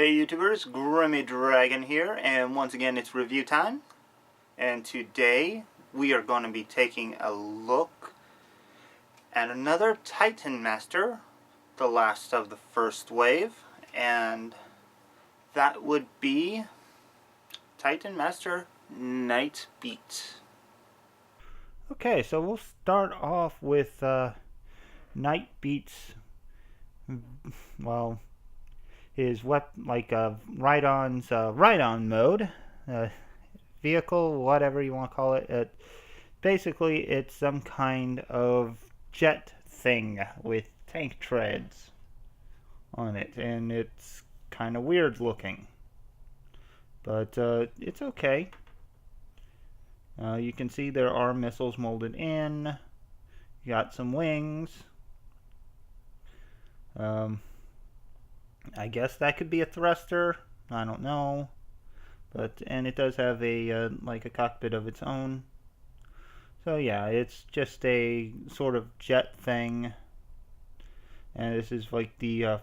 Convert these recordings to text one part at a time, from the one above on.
Hey YouTubers, Grimmy Dragon here, and once again it's review time. And today we are going to be taking a look at another Titanmaster, the last of the first wave, and that would be Titanmaster Nightbeat. Okay, so we'll start off with Nightbeat's, well, his ride-on mode, vehicle, whatever you want to call it. Basically, it's some kind of jet thing with tank treads on it, and it's kind of weird looking, but it's okay. You can see there are missiles molded in. You got some wings. I guess that could be a thruster. I don't know, and it does have a like a cockpit of its own. So yeah, it's just a sort of jet thing, and this is like the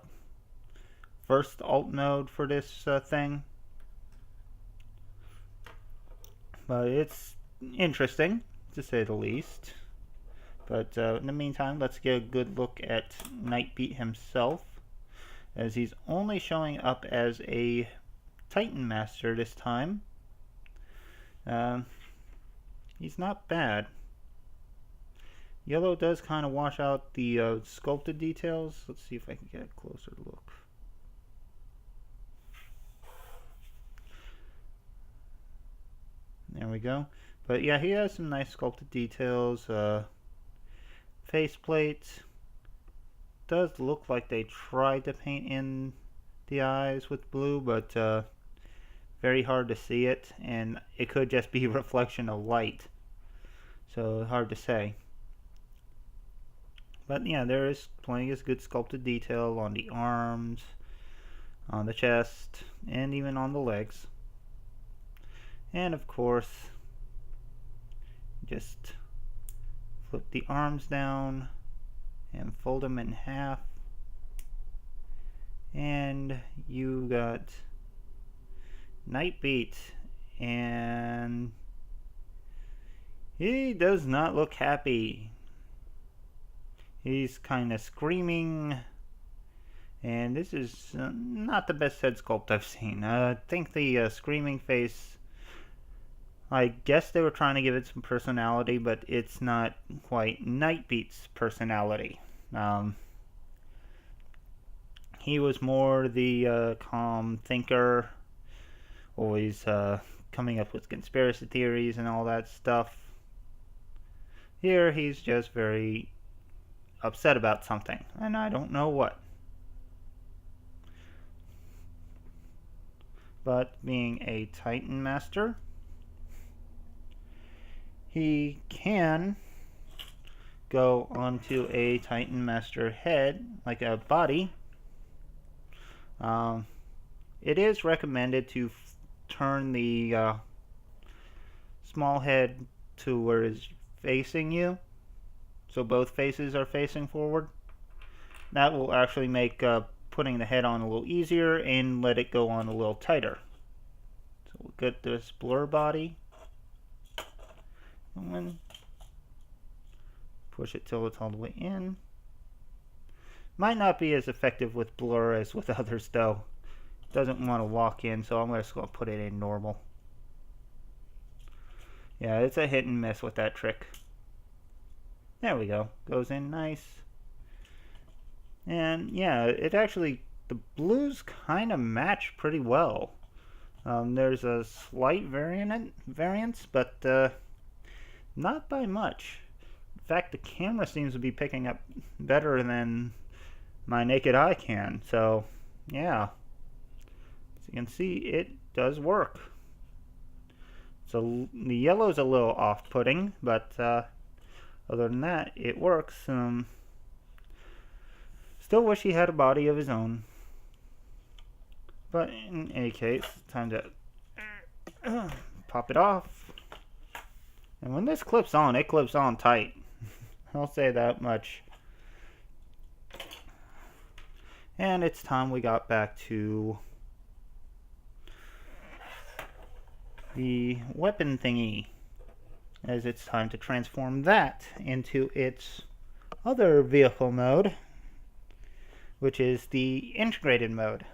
first alt mode for this thing. But it's interesting, to say the least. But in the meantime, let's get a good look at Nightbeat himself, as he's only showing up as a Titanmaster this time. He's not bad. Yellow does kind of wash out the sculpted details. Let's see if I can get a closer look. There we go. But yeah, he has some nice sculpted details. Faceplate. Does look like they tried to paint in the eyes with blue, but very hard to see it, and it could just be reflection of light, so hard to say. But yeah, there is plenty of good sculpted detail on the arms, on the chest, and even on the legs. And of course, just flip the arms down and fold them in half, and you got Nightbeat, and he does not look happy. He's kind of screaming, and this is not the best head sculpt I've seen. I think the screaming face, I guess they were trying to give it some personality, but it's not quite Nightbeat's personality. He was more the calm thinker, always coming up with conspiracy theories and all that stuff. Here he's just very upset about something, and I don't know what. But being a Titanmaster, he can go onto a Titanmaster head, like a body. It is recommended to turn the small head to where it's facing you, so both faces are facing forward. That will actually make putting the head on a little easier and let it go on a little tighter. So we'll get this blur body. And push it till it's all the way in. Might not be as effective with blur as with others though. Doesn't want to lock in, so I'm just going to put it in normal. Yeah, it's a hit and miss with that trick. There we go. Goes in nice. And yeah, it actually, the blues kind of match pretty well. There's a slight variance, but not by much. In fact, the camera seems to be picking up better than my naked eye can. So yeah, as you can see, it does work. So the yellow's a little off-putting, but other than that, it works. Still wish he had a body of his own. But in any case, time to pop it off. And when this clips on, it clips on tight. I'll say that much. And it's time we got back to the weapon thingy, as it's time to transform that into its other vehicle mode, which is the integrated mode.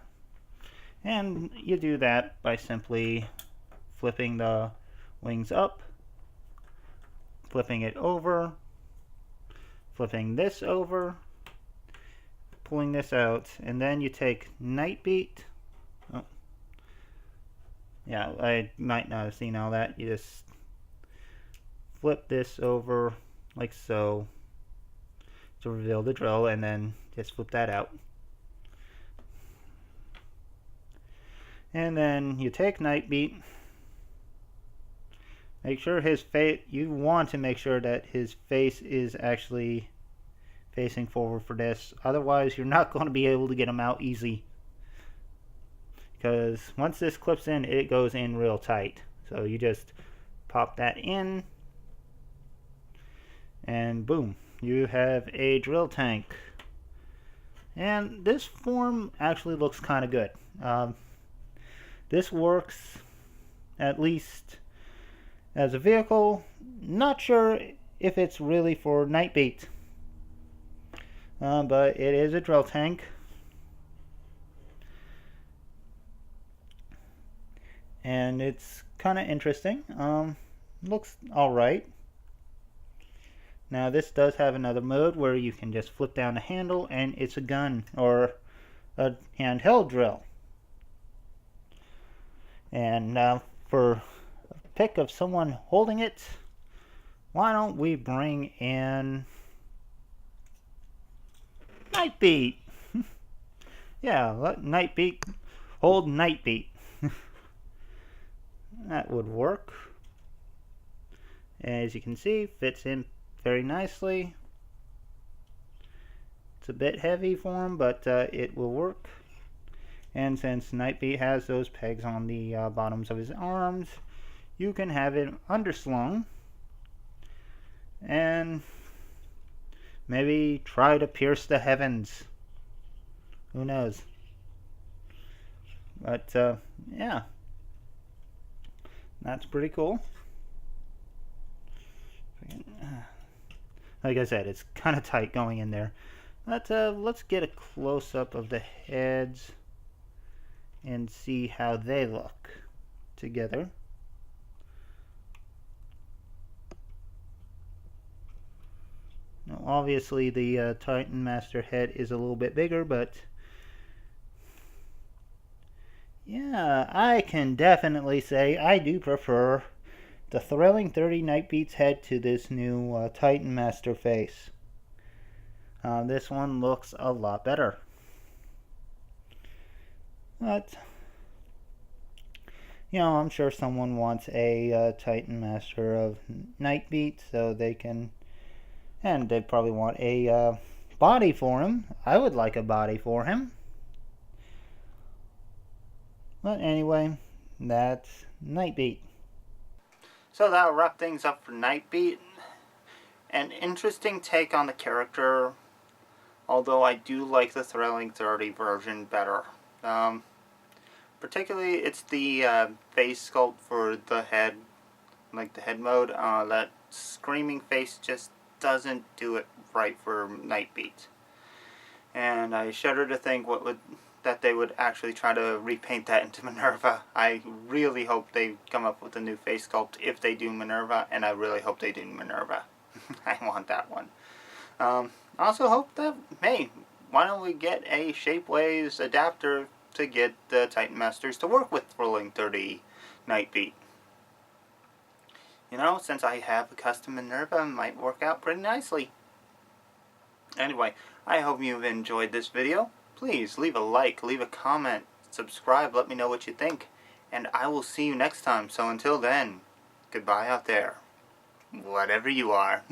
And you do that by simply flipping the wings up, flipping it over, flipping this over, pulling this out, and then you take Nightbeat. Oh. Yeah, I might not have seen all that. You just flip this over like so to reveal the drill, and then just flip that out. And then you take Nightbeat. Make sure his face, you want to make sure that his face is actually facing forward for this. Otherwise, you're not going to be able to get him out easy. Because once this clips in, it goes in real tight. So you just pop that in. And boom, you have a drill tank. And this form actually looks kind of good. This works, at least as a vehicle. Not sure if it's really for Nightbeat, but it is a drill tank. And it's kind of interesting. Looks alright. Now this does have another mode where you can just flip down the handle and it's a gun or a handheld drill. And for a pic of someone holding it, why don't we bring in Nightbeat? Yeah, let Nightbeat hold Nightbeat. That would work. As you can see, fits in very nicely. It's a bit heavy for him, but it will work. And since Nightbeat has those pegs on the bottoms of his arms, you can have it underslung and maybe try to pierce the heavens. Who knows? But yeah, that's pretty cool. Like I said, it's kind of tight going in there. But let's get a close-up of the heads and see how they look together. Now, obviously, the Titanmaster head is a little bit bigger, but yeah, I can definitely say I do prefer the Thrilling 30 Nightbeat's head to this new Titanmaster face. This one looks a lot better. But, you know, I'm sure someone wants a Titanmaster of Nightbeat, so they can, and they probably want a body for him. I would like a body for him. But anyway, that's Nightbeat. So that'll wrap things up for Nightbeat. An interesting take on the character, although I do like the Thrilling 30 version better. Particularly, it's the face sculpt for the head, like the head mode. That screaming face just doesn't do it right for Nightbeat. And I shudder to think that they would actually try to repaint that into Minerva. I really hope they come up with a new face sculpt if they do Minerva, and I really hope they do Minerva. I want that one. I also hope that, hey, why don't we get a Shapeways adapter to get the Titanmasters to work with Thrilling 30 Nightbeat. You know, since I have a custom Minerva, it might work out pretty nicely. Anyway, I hope you've enjoyed this video. Please leave a like, leave a comment, subscribe, let me know what you think. And I will see you next time. So until then, goodbye out there. Whatever you are.